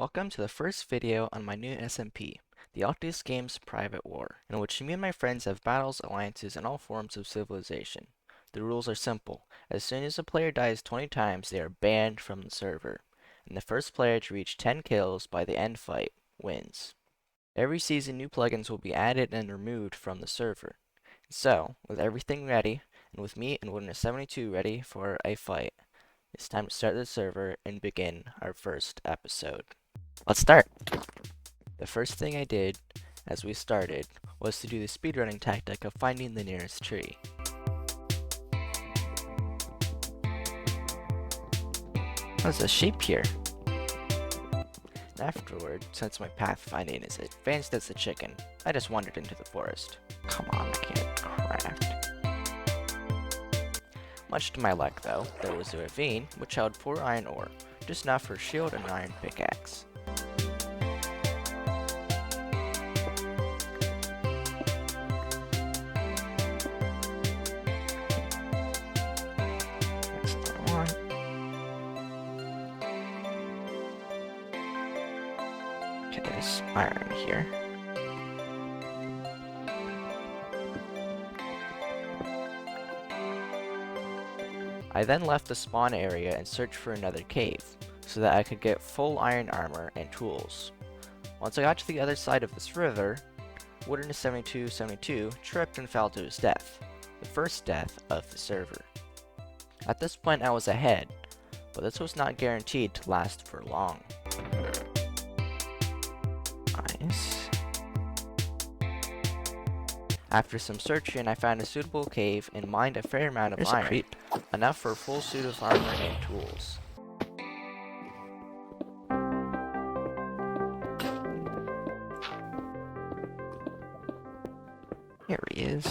Welcome to the first video on my new SMP, the Altius Games Private War, in which me and my friends have battles, alliances, and all forms of civilization. The rules are simple. As soon as a player dies 20 times, they are banned from the server, and the first player to reach 10 kills by the end fight wins. Every season, new plugins will be added and removed from the server. So, with everything ready, and with me and Wilderness 72 ready for a fight, it's time to start the server and begin our first episode. Let's start! The first thing I did as we started was to do the speedrunning tactic of finding the nearest tree. There's a sheep here. And afterward, since my pathfinding is as advanced as a chicken, I just wandered into the forest. Come on, I can't craft. Much to my luck though, there was a ravine which held 4 iron ore, just enough for a shield and an iron pickaxe. Okay, there's iron here. I then left the spawn area and searched for another cave, so that I could get full iron armor and tools. Once I got to the other side of this river, Wilderness 72 tripped and fell to his death, the first death of the server. At this point I was ahead, but this was not guaranteed to last for long. Nice. After some searching, I found a suitable cave and mined a fair amount of iron, enough for a full suit of armor and tools. Here he is.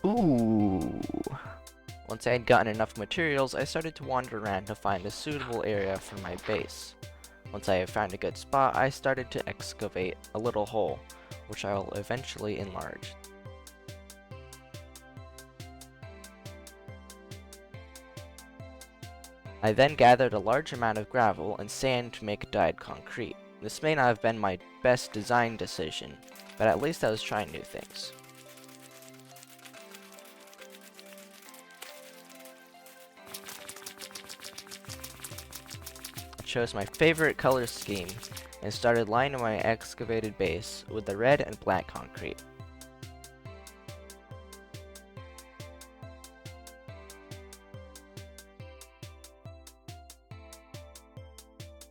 Ooh. Once I had gotten enough materials, I started to wander around to find a suitable area for my base. Once I had found a good spot, I started to excavate a little hole, which I will eventually enlarge. I then gathered a large amount of gravel and sand to make dyed concrete. This may not have been my best design decision, but at least I was trying new things. Chose my favorite color scheme and started lining my excavated base with the red and black concrete.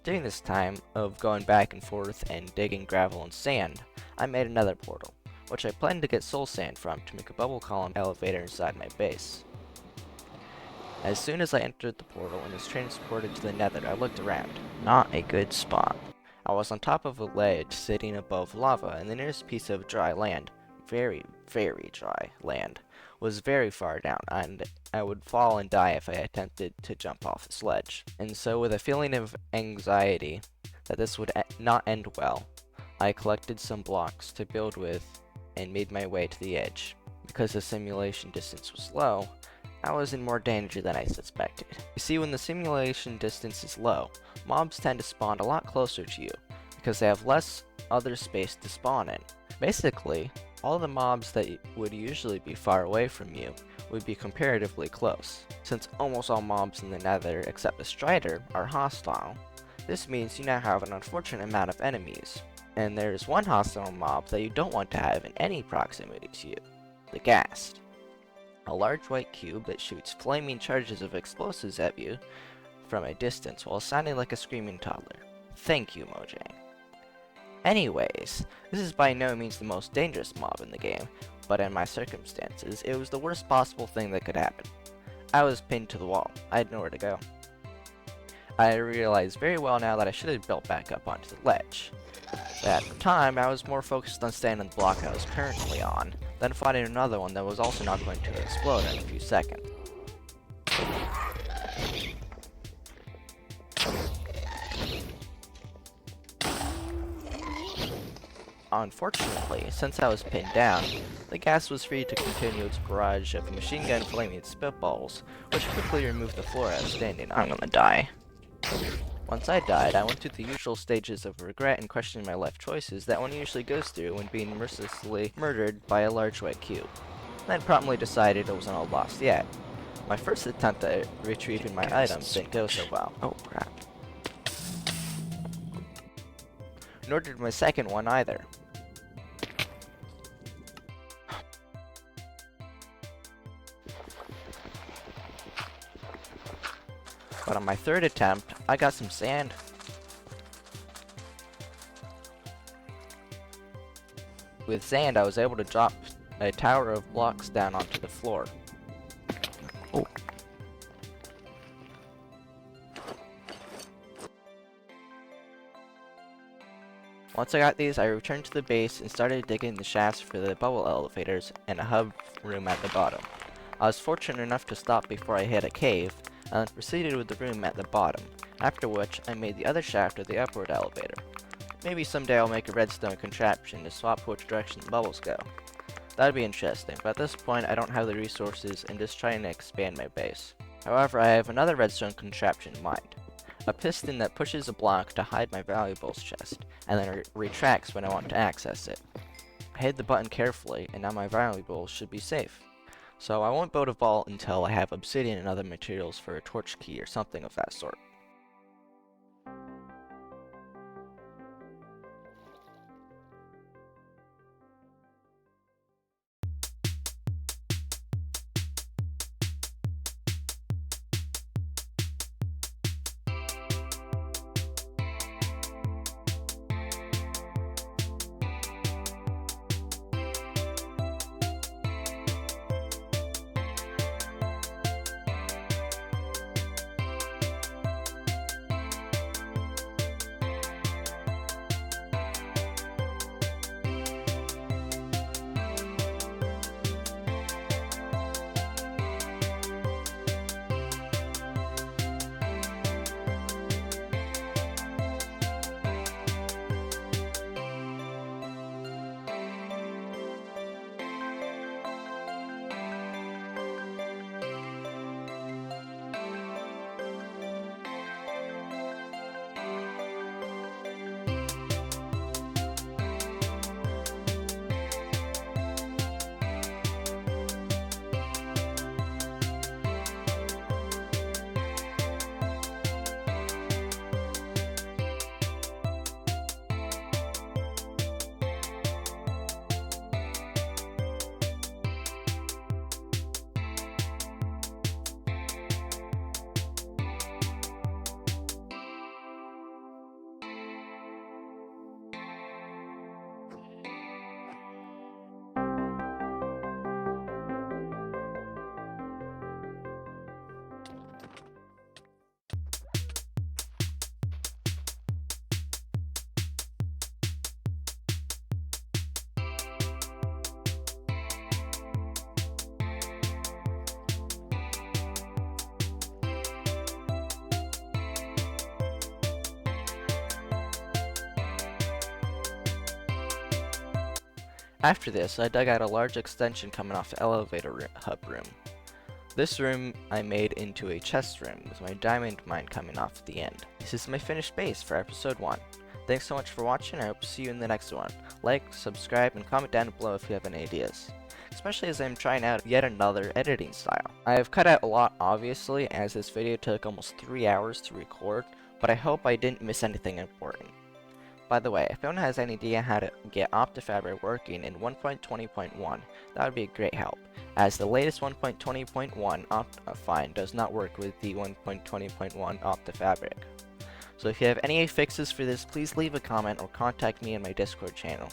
During this time of going back and forth and digging gravel and sand, I made another portal, which I planned to get soul sand from to make a bubble column elevator inside my base. As soon as I entered the portal and was transported to the nether, I looked around. Not a good spot. I was on top of a ledge sitting above lava, and the nearest piece of dry land, very, very dry land, was very far down, and I would fall and die if I attempted to jump off this ledge. And so, with a feeling of anxiety that this would not end well, I collected some blocks to build with and made my way to the edge. Because the simulation distance was low, I was in more danger than I suspected. You see, when the simulation distance is low, mobs tend to spawn a lot closer to you, because they have less other space to spawn in. Basically, all the mobs that would usually be far away from you would be comparatively close. Since almost all mobs in the nether except the Strider are hostile, this means you now have an unfortunate amount of enemies. And there's one hostile mob that you don't want to have in any proximity to you, the Ghast. A large white cube that shoots flaming charges of explosives at you from a distance while sounding like a screaming toddler. Thank you, Mojang. Anyways, this is by no means the most dangerous mob in the game, but in my circumstances, it was the worst possible thing that could happen. I was pinned to the wall. I had nowhere to go. I realize very well now that I should have built back up onto the ledge. But at the time, I was more focused on staying on the block I was currently on, then finding another one that was also not going to explode in a few seconds. Unfortunately, since I was pinned down, the gas was free to continue its barrage of machine gun flaming spitballs, which quickly removed the floor I was standing on. I'm gonna die. Once I died, I went through the usual stages of regret and questioning my life choices that one usually goes through when being mercilessly murdered by a large white cube. Then promptly decided it wasn't all lost yet. My first attempt at retrieving my items didn't go so well. Oh crap. Nor did my second one either. But on my third attempt, I got some sand. With sand, I was able to drop a tower of blocks down onto the floor. Oh. Once I got these, I returned to the base and started digging the shafts for the bubble elevators and a hub room at the bottom. I was fortunate enough to stop before I hit a cave, and then proceeded with the room at the bottom, after which I made the other shaft of the upward elevator. Maybe someday I'll make a redstone contraption to swap which direction the bubbles go. That'd be interesting, but at this point I don't have the resources and just trying to expand my base. However, I have another redstone contraption in mind. A piston that pushes a block to hide my valuables chest, and then retracts when I want to access it. I hid the button carefully, and now my valuables should be safe. So I won't build a vault until I have obsidian and other materials for a torch key or something of that sort. After this, I dug out a large extension coming off the elevator hub room. This room I made into a chest room with my diamond mine coming off at the end. This is my finished base for episode 1. Thanks so much for watching, I hope to see you in the next one. Like, subscribe, and comment down below if you have any ideas. Especially as I'm trying out yet another editing style. I have cut out a lot obviously, as this video took almost 3 hours to record, but I hope I didn't miss anything important. By the way, if anyone has any idea how to get OptiFabric working in 1.20.1, that would be a great help, as the latest 1.20.1 Optifine does not work with the 1.20.1 OptiFabric. So if you have any fixes for this, please leave a comment or contact me in my Discord channel.